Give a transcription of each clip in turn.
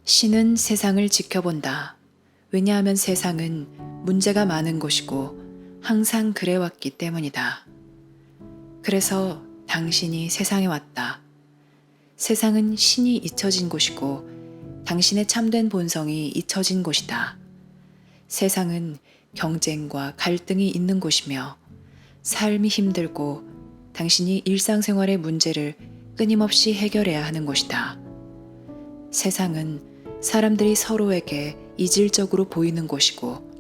신은 세상을 지켜본다. 왜냐하면 세상은 문제가 많은 곳이고 항상 그래왔기 때문이다. 그래서 당신이 세상에 왔다. 세상은 신이 잊혀진 곳이고 당신의 참된 본성이 잊혀진 곳이다. 세상은 경쟁과 갈등이 있는 곳이며 삶이 힘들고 당신이 일상생활의 문제를 끊임없이 해결해야 하는 곳이다. 세상은 사람들이 서로에게 이질적으로 보이는 곳이고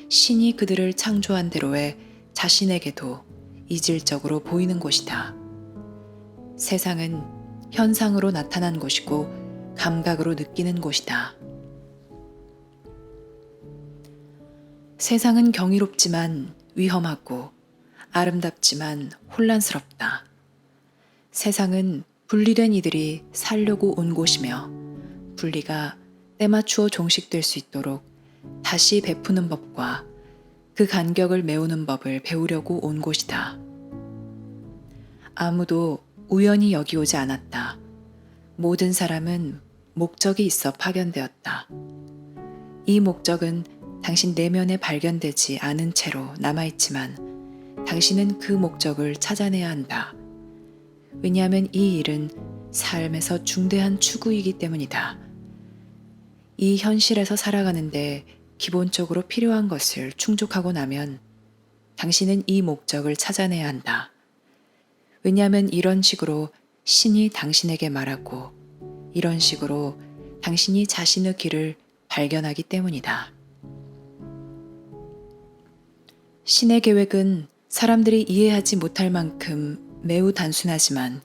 신이 그들을 창조한 대로의 자신에게도 이질적으로 보이는 곳이다. 세상은 현상으로 나타난 곳이고 감각으로 느끼는 곳이다. 세상은 경이롭지만 위험하고 아름답지만 혼란스럽다. 세상은 분리된 이들이 살려고 온 곳이며 분리가 때맞추어 종식될 수 있도록 다시 베푸는 법과 그 간격을 메우는 법을 배우려고 온 곳이다. 아무도 우연히 여기 오지 않았다. 모든 사람은 목적이 있어 파견되었다. 이 목적은 당신 내면에 발견되지 않은 채로 남아있지만 당신은 그 목적을 찾아내야 한다. 왜냐하면 이 일은 삶에서 중대한 추구이기 때문이다. 이 현실에서 살아가는데 기본적으로 필요한 것을 충족하고 나면 당신은 이 목적을 찾아내야 한다. 왜냐하면 이런 식으로 신이 당신에게 말하고 이런 식으로 당신이 자신의 길을 발견하기 때문이다. 신의 계획은 사람들이 이해하지 못할 만큼 매우 단순하지만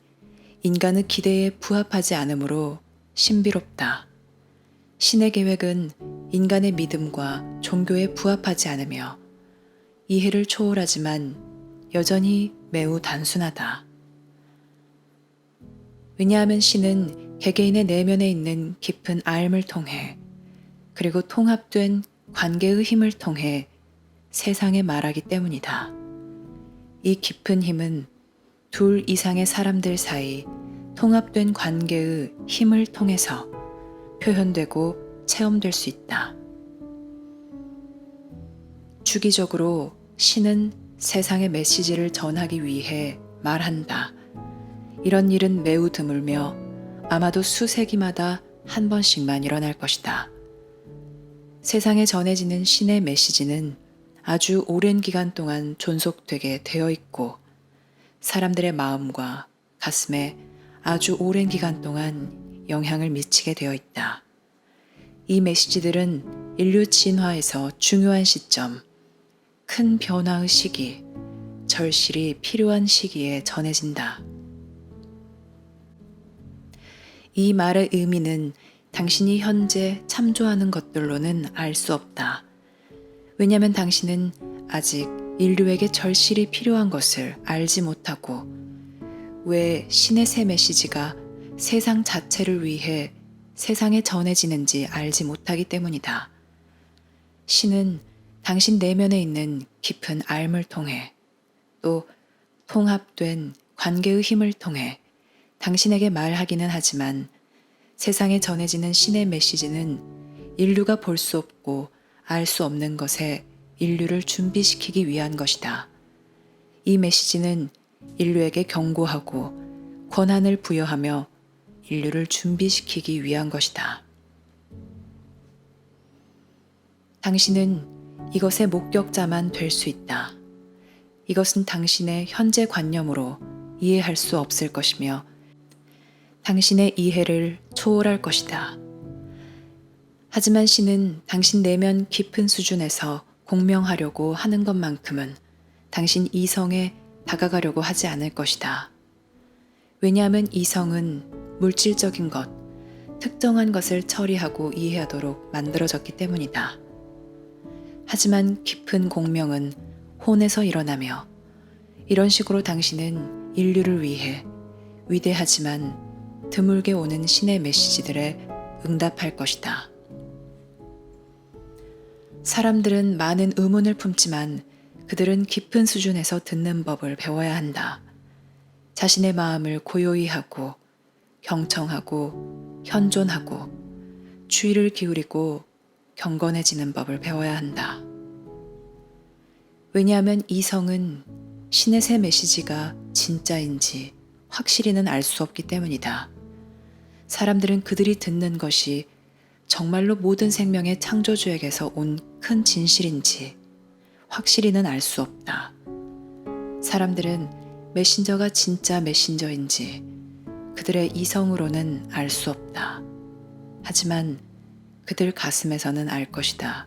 인간의 기대에 부합하지 않으므로 신비롭다. 신의 계획은 인간의 믿음과 종교에 부합하지 않으며 이해를 초월하지만 여전히 매우 단순하다. 왜냐하면 신은 개개인의 내면에 있는 깊은 알을 통해 그리고 통합된 관계의 힘을 통해 세상에 말하기 때문이다. 이 깊은 힘은 둘 이상의 사람들 사이 통합된 관계의 힘을 통해서 표현되고 체험될 수 있다. 주기적으로 신은 세상의 메시지를 전하기 위해 말한다. 이런 일은 매우 드물며 아마도 수세기마다 한 번씩만 일어날 것이다. 세상에 전해지는 신의 메시지는 아주 오랜 기간 동안 존속되게 되어 있고 사람들의 마음과 가슴에 아주 오랜 기간 동안 영향을 미치게 되어 있다. 이 메시지들은 인류 진화에서 중요한 시점, 큰 변화의 시기, 절실히 필요한 시기에 전해진다. 이 말의 의미는 당신이 현재 참조하는 것들로는 알 수 없다. 왜냐하면 당신은 아직 인류에게 절실히 필요한 것을 알지 못하고 왜 신의 새 메시지가 세상 자체를 위해 세상에 전해지는지 알지 못하기 때문이다. 신은 당신 내면에 있는 깊은 알을 통해 또 통합된 관계의 힘을 통해 당신에게 말하기는 하지만 세상에 전해지는 신의 메시지는 인류가 볼 수 없고 알 수 없는 것에 인류를 준비시키기 위한 것이다. 이 메시지는 인류에게 경고하고 권한을 부여하며 인류를 준비시키기 위한 것이다. 당신은 이것의 목격자만 될 수 있다. 이것은 당신의 현재 관념으로 이해할 수 없을 것이며 당신의 이해를 초월할 것이다. 하지만 신은 당신 내면 깊은 수준에서 공명하려고 하는 것만큼은 당신 이성에 다가가려고 하지 않을 것이다. 왜냐하면 이성은 물질적인 것, 특정한 것을 처리하고 이해하도록 만들어졌기 때문이다. 하지만 깊은 공명은 혼에서 일어나며 이런 식으로 당신은 인류를 위해 위대하지만 드물게 오는 신의 메시지들에 응답할 것이다. 사람들은 많은 의문을 품지만 그들은 깊은 수준에서 듣는 법을 배워야 한다. 자신의 마음을 고요히 하고 경청하고 현존하고 주의를 기울이고 경건해지는 법을 배워야 한다. 왜냐하면 이성은 신의 새 메시지가 진짜인지 확실히는 알 수 없기 때문이다. 사람들은 그들이 듣는 것이 정말로 모든 생명의 창조주에게서 온 큰 진실인지 확실히는 알 수 없다. 사람들은 메신저가 진짜 메신저인지 그들의 이성으로는 알 수 없다. 하지만 그들 가슴에서는 알 것이다.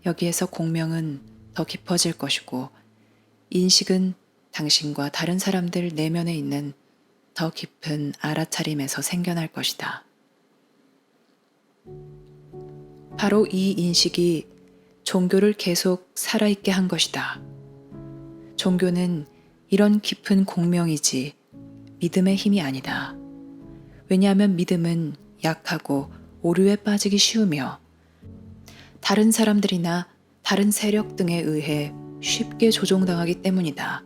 여기에서 공명은 더 깊어질 것이고 인식은 당신과 다른 사람들 내면에 있는 더 깊은 알아차림에서 생겨날 것이다. 바로 이 인식이 종교를 계속 살아있게 한 것이다. 종교는 이런 깊은 공명이지 믿음의 힘이 아니다. 왜냐하면 믿음은 약하고 오류에 빠지기 쉬우며 다른 사람들이나 다른 세력 등에 의해 쉽게 조종당하기 때문이다.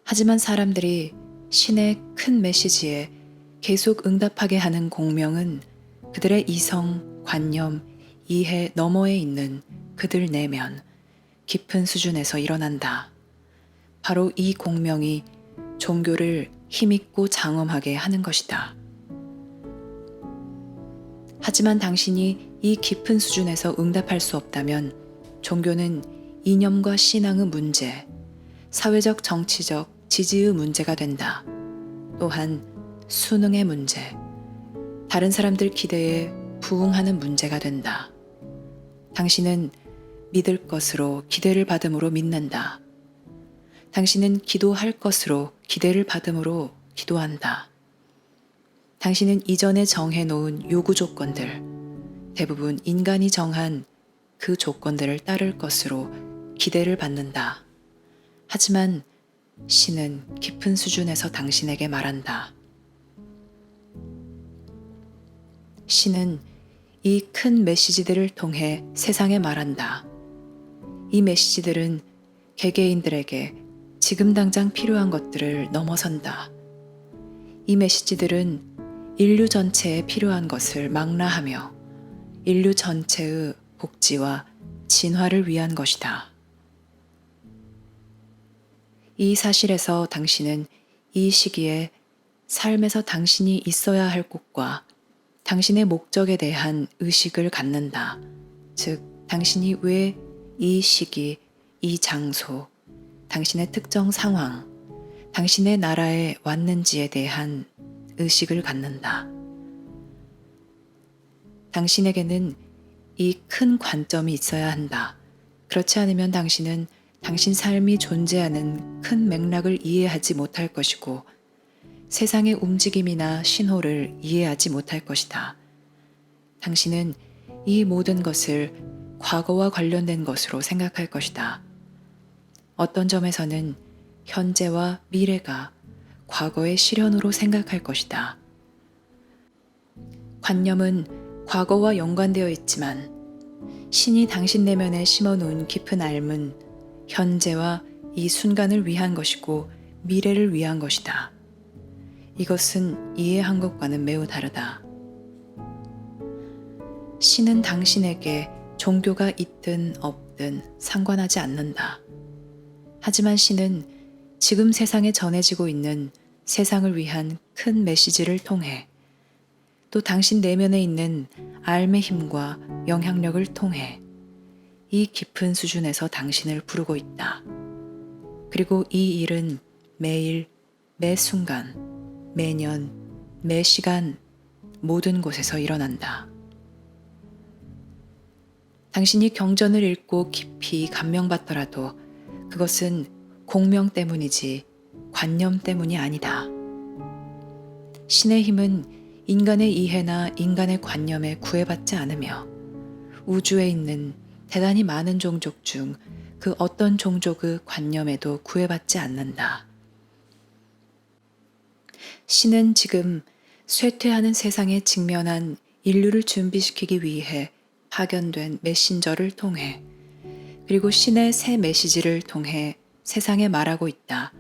하지만 사람들이 신의 큰 메시지에 계속 응답하게 하는 공명은 그들의 이성, 관념, 이해 너머에 있는 그들 내면 깊은 수준에서 일어난다. 바로 이 공명이 종교를 힘있고 장엄하게 하는 것이다. 하지만 당신이 이 깊은 수준에서 응답할 수 없다면 종교는 이념과 신앙의 문제, 사회적 정치적 지지의 문제가 된다. 또한 수능의 문제, 다른 사람들 기대에 부응하는 문제가 된다. 당신은 믿을 것으로 기대를 받음으로 믿는다. 당신은 기도할 것으로 기대를 받음으로 기도한다. 당신은 이전에 정해놓은 요구 조건들, 대부분 인간이 정한 그 조건들을 따를 것으로 기대를 받는다. 하지만 신은 깊은 수준에서 당신에게 말한다. 신은 이 큰 메시지들을 통해 세상에 말한다. 이 메시지들은 개개인들에게 지금 당장 필요한 것들을 넘어선다. 이 메시지들은 인류 전체에 필요한 것을 망라하며 인류 전체의 복지와 진화를 위한 것이다. 이 사실에서 당신은 이 시기에 삶에서 당신이 있어야 할 곳과 당신의 목적에 대한 의식을 갖는다. 즉, 당신이 왜 이 시기, 이 장소, 당신의 특정 상황, 당신의 나라에 왔는지에 대한 의식을 갖는다. 당신에게는 이 큰 관점이 있어야 한다. 그렇지 않으면 당신은 당신 삶이 존재하는 큰 맥락을 이해하지 못할 것이고 세상의 움직임이나 신호를 이해하지 못할 것이다. 당신은 이 모든 것을 과거와 관련된 것으로 생각할 것이다. 어떤 점에서는 현재와 미래가 과거의 실현으로 생각할 것이다. 관념은 과거와 연관되어 있지만 신이 당신 내면에 심어놓은 깊은 알은 현재와 이 순간을 위한 것이고 미래를 위한 것이다. 이것은 이해한 것과는 매우 다르다. 신은 당신에게 종교가 있든 없든 상관하지 않는다. 하지만 신은 지금 세상에 전해지고 있는 세상을 위한 큰 메시지를 통해 또 당신 내면에 있는 알의 힘과 영향력을 통해 이 깊은 수준에서 당신을 부르고 있다. 그리고 이 일은 매일, 매 순간, 매년, 매 시간, 모든 곳에서 일어난다. 당신이 경전을 읽고 깊이 감명받더라도 그것은 공명 때문이지 관념 때문이 아니다. 신의 힘은 인간의 이해나 인간의 관념에 구애받지 않으며 우주에 있는 대단히 많은 종족 중 그 어떤 종족의 관념에도 구애받지 않는다. 신은 지금 쇠퇴하는 세상에 직면한 인류를 준비시키기 위해 파견된 메신저를 통해 그리고 신의 새 메시지를 통해 세상에 말하고 있다.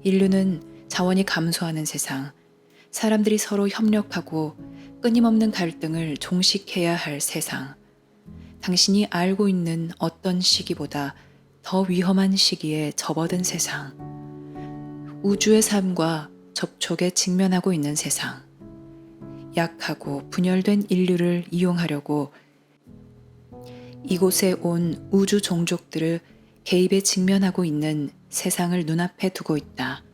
인류는 자원이 감소하는 세상, 사람들이 서로 협력하고 끊임없는 갈등을 종식해야 할 세상, 당신이 알고 있는 어떤 시기보다 더 위험한 시기에 접어든 세상, 우주의 삶과 접촉에 직면하고 있는 세상, 약하고 분열된 인류를 이용하려고 이곳에 온 우주 종족들의 개입에 직면하고 있는 세상을 눈앞에 두고 있다.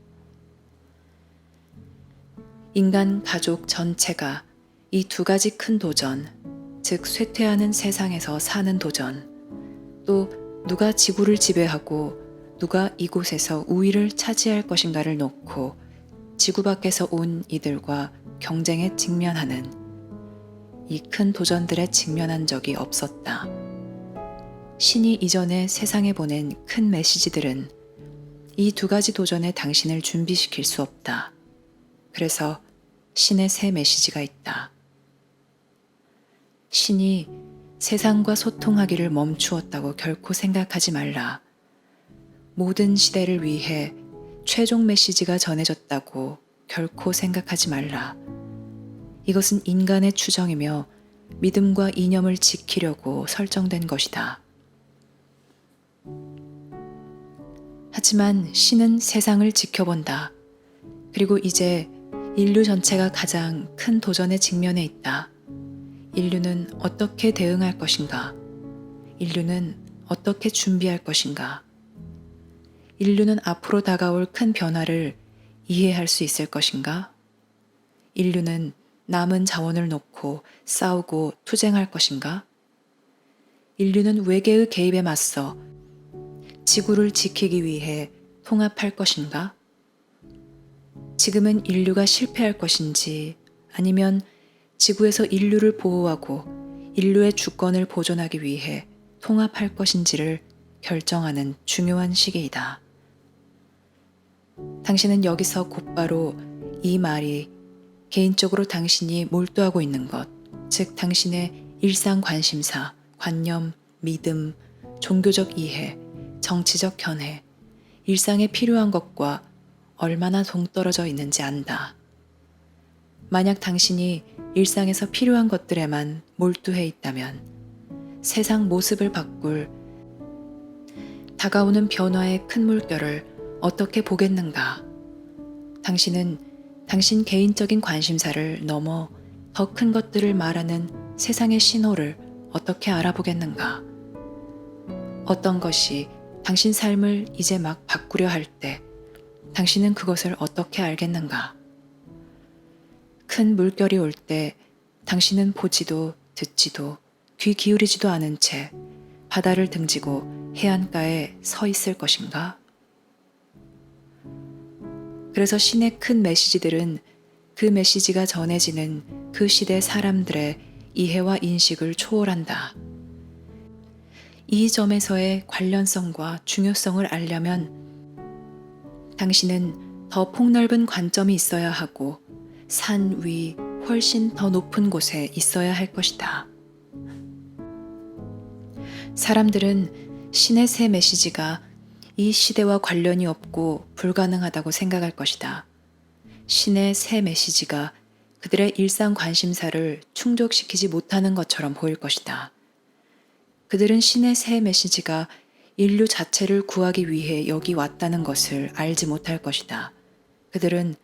인간 가족 전체가 이 두 가지 큰 도전, 즉 쇠퇴하는 세상에서 사는 도전, 또 누가 지구를 지배하고 누가 이곳에서 우위를 차지할 것인가를 놓고 지구 밖에서 온 이들과 경쟁에 직면하는 이 큰 도전들에 직면한 적이 없었다. 신이 이전에 세상에 보낸 큰 메시지들은 이 두 가지 도전에 당신을 준비시킬 수 없다. 그래서 신의 새 메시지가 있다. 신이 세상과 소통하기를 멈추었다고 결코 생각하지 말라. 모든 시대를 위해 최종 메시지가 전해졌다고 결코 생각하지 말라. 이것은 인간의 추정이며 믿음과 이념을 지키려고 설정된 것이다. 하지만 신은 세상을 지켜본다. 그리고 이제 인류 전체가 가장 큰 도전에 직면해 있다. 인류는 어떻게 대응할 것인가? 인류는 어떻게 준비할 것인가? 인류는 앞으로 다가올 큰 변화를 이해할 수 있을 것인가? 인류는 남은 자원을 놓고 싸우고 투쟁할 것인가? 인류는 외계의 개입에 맞서 지구를 지키기 위해 통합할 것인가? 지금은 인류가 실패할 것인지 아니면 지구에서 인류를 보호하고 인류의 주권을 보존하기 위해 통합할 것인지를 결정하는 중요한 시기이다. 당신은 여기서 곧바로 이 말이 개인적으로 당신이 몰두하고 있는 것, 즉 당신의 일상 관심사, 관념, 믿음, 종교적 이해, 정치적 견해, 일상에 필요한 것과 얼마나 동떨어져 있는지 안다. 만약 당신이 일상에서 필요한 것들에만 몰두해 있다면 세상 모습을 바꿀 다가오는 변화의 큰 물결을 어떻게 보겠는가? 당신은 당신 개인적인 관심사를 넘어 더 큰 것들을 말하는 세상의 신호를 어떻게 알아보겠는가? 어떤 것이 당신 삶을 이제 막 바꾸려 할 때 당신은 그것을 어떻게 알겠는가? 큰 물결이 올 때 당신은 보지도 듣지도 귀 기울이지도 않은 채 바다를 등지고 해안가에 서 있을 것인가? 그래서 신의 큰 메시지들은 그 메시지가 전해지는 그 시대 사람들의 이해와 인식을 초월한다. 이 점에서의 관련성과 중요성을 알려면 당신은 더 폭넓은 관점이 있어야 하고 산 위 훨씬 더 높은 곳에 있어야 할 것이다. 사람들은 신의 새 메시지가 이 시대와 관련이 없고 불가능하다고 생각할 것이다. 신의 새 메시지가 그들의 일상 관심사를 충족시키지 못하는 것처럼 보일 것이다. 그들은 신의 새 메시지가 인류 자체를 구하기 위해 여기 왔다는 것을 알지 못할 것이다. 그들은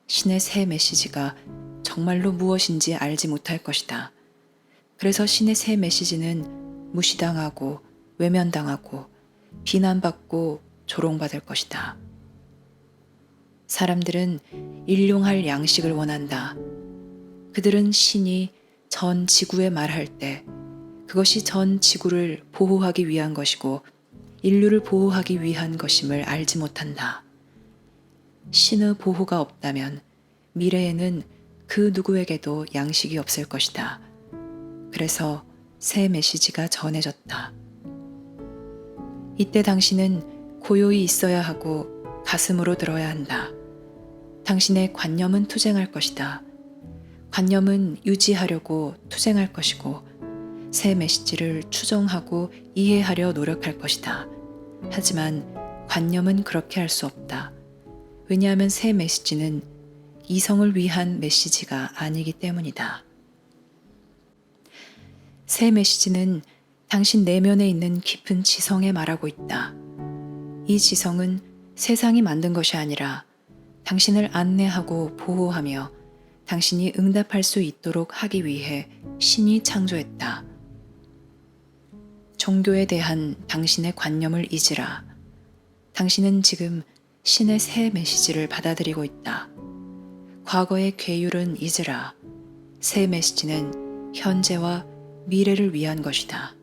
신의 새 메시지가 정말로 무엇인지 알지 못할 것이다. 그래서 신의 새 메시지는 무시당하고 외면당하고 비난받고 조롱받을 것이다. 사람들은 일용할 양식을 원한다. 그들은 신이 전 지구에 말할 때 그것이 전 지구를 보호하기 위한 것이고 인류를 보호하기 위한 것임을 알지 못한다. 신의 보호가 없다면 미래에는 그 누구에게도 양식이 없을 것이다. 그래서 새 메시지가 전해졌다. 이때 당신은 고요히 있어야 하고 가슴으로 들어야 한다. 당신의 관념은 투쟁할 것이다. 관념은 유지하려고 투쟁할 것이고 새 메시지를 추정하고 이해하려 노력할 것이다. 하지만 관념은 그렇게 할 수 없다. 왜냐하면 새 메시지는 이성을 위한 메시지가 아니기 때문이다. 새 메시지는 당신 내면에 있는 깊은 지성에 말하고 있다. 이 지성은 세상이 만든 것이 아니라 당신을 안내하고 보호하며 당신이 응답할 수 있도록 하기 위해 신이 창조했다. 종교에 대한 당신의 관념을 잊으라. 당신은 지금 신의 새 메시지를 받아들이고 있다. 과거의 괴율은 잊으라. 새 메시지는 현재와 미래를 위한 것이다.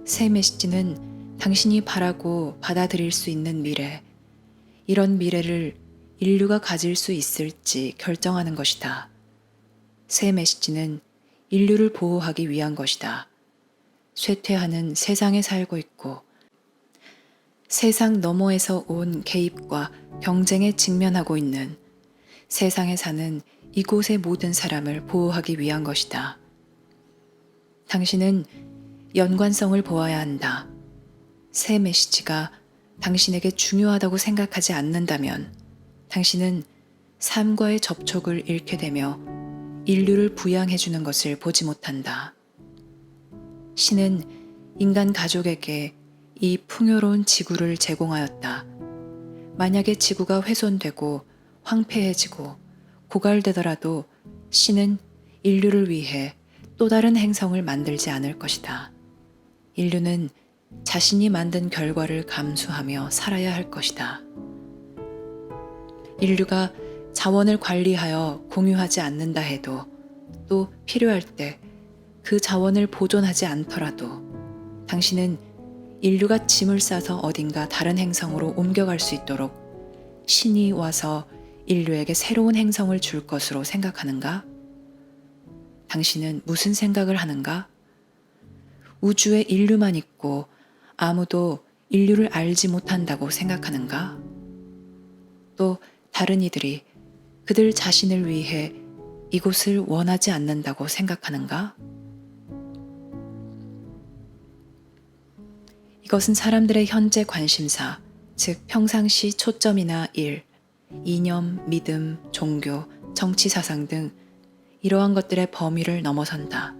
새 메시지는 당신이 바라고 받아들일 수 있는 미래, 이런 미래를 인류가 가질 수 있을지 결정하는 것이다. 새 메시지는 인류를 보호하기 위한 것이다. 쇠퇴하는 세상에 살고 있고 세상 너머에서 온 개입과 경쟁에 직면하고 있는 세상에 사는 이곳의 모든 사람을 보호하기 위한 것이다. 당신은 연관성을 보아야 한다. 새 메시지가 당신에게 중요하다고 생각하지 않는다면 당신은 삶과의 접촉을 잃게 되며 인류를 부양해주는 것을 보지 못한다. 신은 인간 가족에게 이 풍요로운 지구를 제공하였다. 만약에 지구가 훼손되고 황폐해지고 고갈되더라도 신은 인류를 위해 또 다른 행성을 만들지 않을 것이다. 인류는 자신이 만든 결과를 감수하며 살아야 할 것이다. 인류가 자원을 관리하여 공유하지 않는다 해도 또 필요할 때 그 자원을 보존하지 않더라도 당신은 인류가 짐을 싸서 어딘가 다른 행성으로 옮겨갈 수 있도록 신이 와서 인류에게 새로운 행성을 줄 것으로 생각하는가? 당신은 무슨 생각을 하는가? 우주에 인류만 있고 아무도 인류를 알지 못한다고 생각하는가? 또 다른 이들이 그들 자신을 위해 이곳을 원하지 않는다고 생각하는가? 이것은 사람들의 현재 관심사, 즉 평상시 초점이나 일, 이념, 믿음, 종교, 정치 사상 등 이러한 것들의 범위를 넘어선다.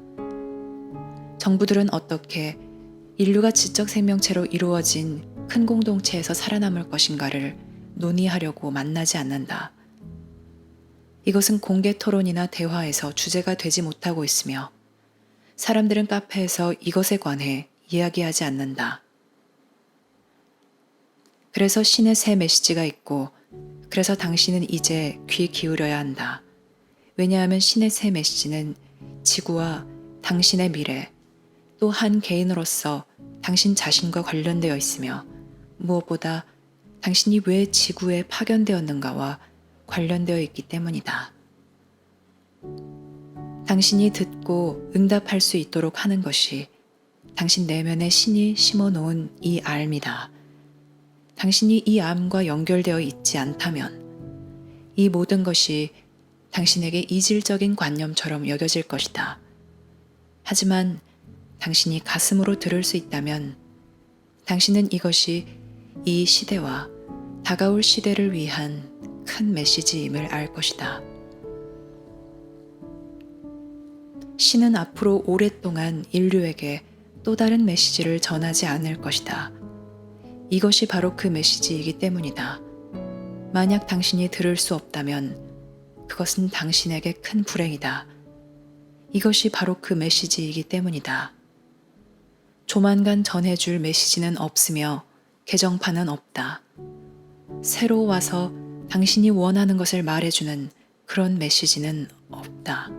정부들은 어떻게 인류가 지적 생명체로 이루어진 큰 공동체에서 살아남을 것인가를 논의하려고 만나지 않는다. 이것은 공개 토론이나 대화에서 주제가 되지 못하고 있으며 사람들은 카페에서 이것에 관해 이야기하지 않는다. 그래서 신의 새 메시지가 있고 그래서 당신은 이제 귀 기울여야 한다. 왜냐하면 신의 새 메시지는 지구와 당신의 미래, 또 한 개인으로서 당신 자신과 관련되어 있으며 무엇보다 당신이 왜 지구에 파견되었는가와 관련되어 있기 때문이다. 당신이 듣고 응답할 수 있도록 하는 것이 당신 내면에 신이 심어놓은 이 알미다. 당신이 이 암과 연결되어 있지 않다면 이 모든 것이 당신에게 이질적인 관념처럼 여겨질 것이다. 하지만 당신이 가슴으로 들을 수 있다면 당신은 이것이 이 시대와 다가올 시대를 위한 큰 메시지임을 알 것이다. 신은 앞으로 오랫동안 인류에게 또 다른 메시지를 전하지 않을 것이다. 이것이 바로 그 메시지이기 때문이다. 만약 당신이 들을 수 없다면 그것은 당신에게 큰 불행이다. 이것이 바로 그 메시지이기 때문이다. 조만간 전해줄 메시지는 없으며 개정판은 없다. 새로 와서 당신이 원하는 것을 말해주는 그런 메시지는 없다.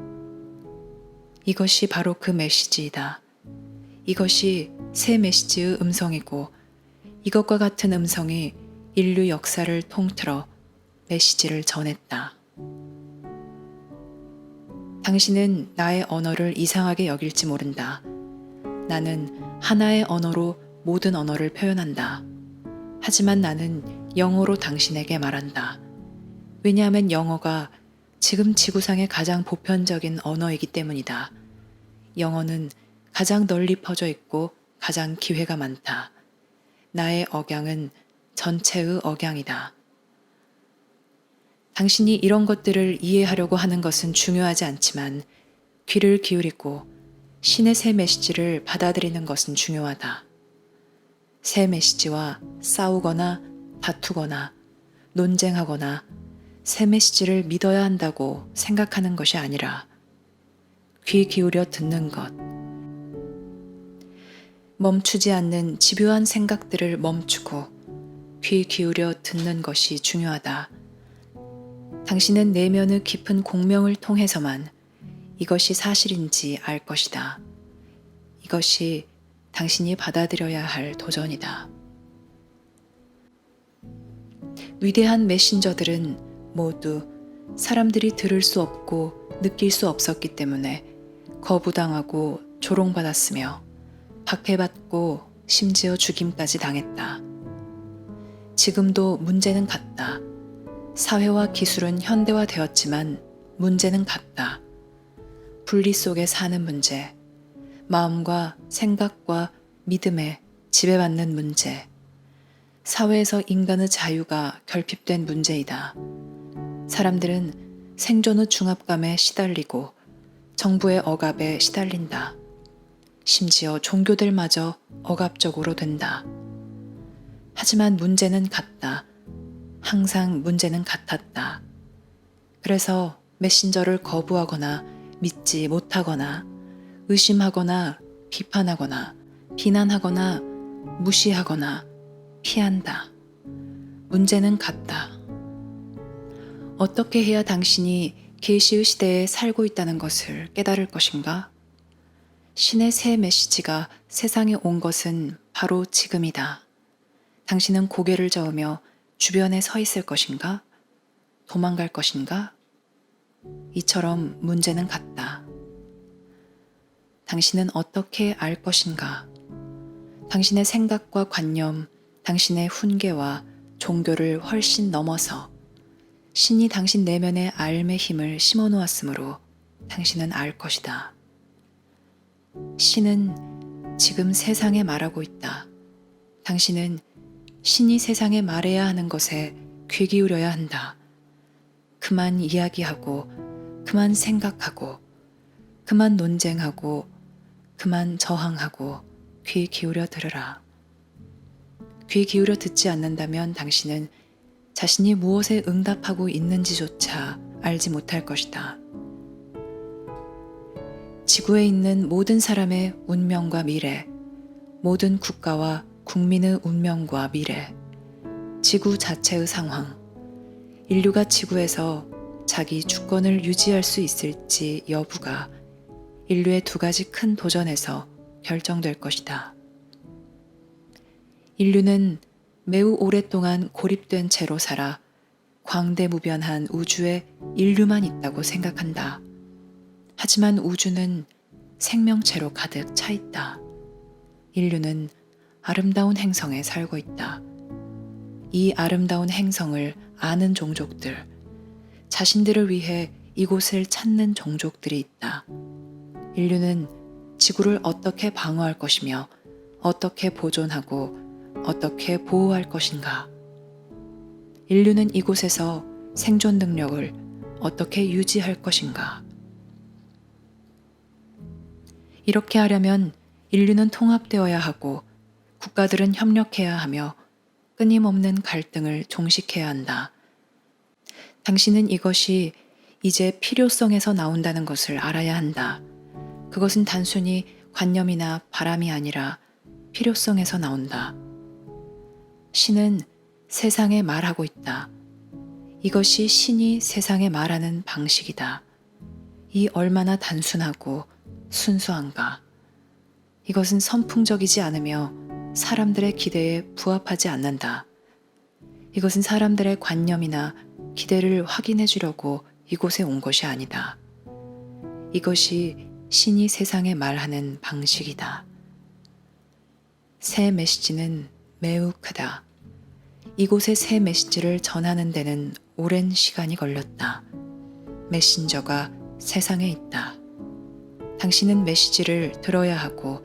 이것이 바로 그 메시지이다. 이것이 새 메시지의 음성이고 이것과 같은 음성이 인류 역사를 통틀어 메시지를 전했다. 당신은 나의 언어를 이상하게 여길지 모른다. 나는 하나의 언어로 모든 언어를 표현한다. 하지만 나는 영어로 당신에게 말한다. 왜냐하면 영어가 지금 지구상의 가장 보편적인 언어이기 때문이다. 영어는 가장 널리 퍼져 있고 가장 기회가 많다. 나의 억양은 전체의 억양이다. 당신이 이런 것들을 이해하려고 하는 것은 중요하지 않지만 귀를 기울이고 신의 새 메시지를 받아들이는 것은 중요하다. 새 메시지와 싸우거나 다투거나 논쟁하거나 새 메시지를 믿어야 한다고 생각하는 것이 아니라 귀 기울여 듣는 것, 멈추지 않는 집요한 생각들을 멈추고 귀 기울여 듣는 것이 중요하다. 당신은 내면의 깊은 공명을 통해서만 이것이 사실인지 알 것이다. 이것이 당신이 받아들여야 할 도전이다. 위대한 메신저들은 모두 사람들이 들을 수 없고 느낄 수 없었기 때문에 거부당하고 조롱받았으며 박해받고 심지어 죽임까지 당했다. 지금도 문제는 같다. 사회와 기술은 현대화되었지만 문제는 같다. 분리 속에 사는 문제, 마음과 생각과 믿음에 지배받는 문제, 사회에서 인간의 자유가 결핍된 문제이다. 사람들은 생존의 중압감에 시달리고 정부의 억압에 시달린다. 심지어 종교들마저 억압적으로 된다. 하지만 문제는 같다. 항상 문제는 같았다. 그래서 메신저를 거부하거나 믿지 못하거나 의심하거나 비판하거나 비난하거나 무시하거나 피한다. 문제는 같다. 어떻게 해야 당신이 계시의 시대에 살고 있다는 것을 깨달을 것인가? 신의 새 메시지가 세상에 온 것은 바로 지금이다. 당신은 고개를 저으며 주변에 서 있을 것인가? 도망갈 것인가? 이처럼 문제는 같다. 당신은 어떻게 알 것인가? 당신의 생각과 관념, 당신의 훈계와 종교를 훨씬 넘어서 신이 당신 내면의 알의 힘을 심어 놓았으므로 당신은 알 것이다. 신은 지금 세상에 말하고 있다. 당신은 신이 세상에 말해야 하는 것에 귀 기울여야 한다. 그만 이야기하고, 그만 생각하고, 그만 논쟁하고, 그만 저항하고 귀 기울여 들으라. 귀 기울여 듣지 않는다면 당신은 자신이 무엇에 응답하고 있는지조차 알지 못할 것이다. 지구에 있는 모든 사람의 운명과 미래, 모든 국가와 국민의 운명과 미래, 지구 자체의 상황, 인류가 지구에서 자기 주권을 유지할 수 있을지 여부가 인류의 두 가지 큰 도전에서 결정될 것이다. 인류는 매우 오랫동안 고립된 채로 살아 광대무변한 우주에 인류만 있다고 생각한다. 하지만 우주는 생명체로 가득 차 있다. 인류는 아름다운 행성에 살고 있다. 이 아름다운 행성을 아는 종족들, 자신들을 위해 이곳을 찾는 종족들이 있다. 인류는 지구를 어떻게 방어할 것이며 어떻게 보존하고 어떻게 보호할 것인가? 인류는 이곳에서 생존 능력을 어떻게 유지할 것인가? 이렇게 하려면 인류는 통합되어야 하고 국가들은 협력해야 하며 끊임없는 갈등을 종식해야 한다. 당신은 이것이 이제 필요성에서 나온다는 것을 알아야 한다. 그것은 단순히 관념이나 바람이 아니라 필요성에서 나온다. 신은 세상에 말하고 있다. 이것이 신이 세상에 말하는 방식이다. 이 얼마나 단순하고 순수한가. 이것은 선풍적이지 않으며 사람들의 기대에 부합하지 않는다. 이것은 사람들의 관념이나 기대를 확인해 주려고 이곳에 온 것이 아니다. 이것이 신이 세상에 말하는 방식이다. 새 메시지는 매우 크다. 이곳의 새 메시지를 전하는 데는 오랜 시간이 걸렸다. 메신저가 세상에 있다. 당신은 메시지를 들어야 하고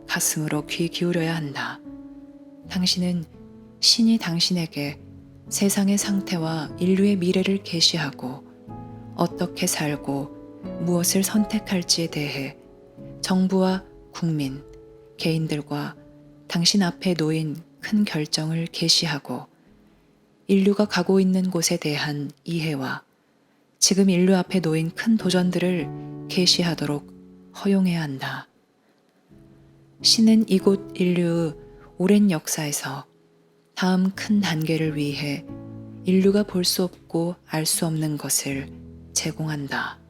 가슴으로 귀 기울여야 한다. 당신은 신이 당신에게 세상의 상태와 인류의 미래를 계시하고 어떻게 살고 무엇을 선택할지에 대해 정부와 국민, 개인들과 당신 앞에 놓인 큰 결정을 계시하고 인류가 가고 있는 곳에 대한 이해와 지금 인류 앞에 놓인 큰 도전들을 계시하도록 허용해야 한다. 신은 이곳 인류의 오랜 역사에서 다음 큰 단계를 위해 인류가 볼 수 없고 알 수 없는 것을 제공한다.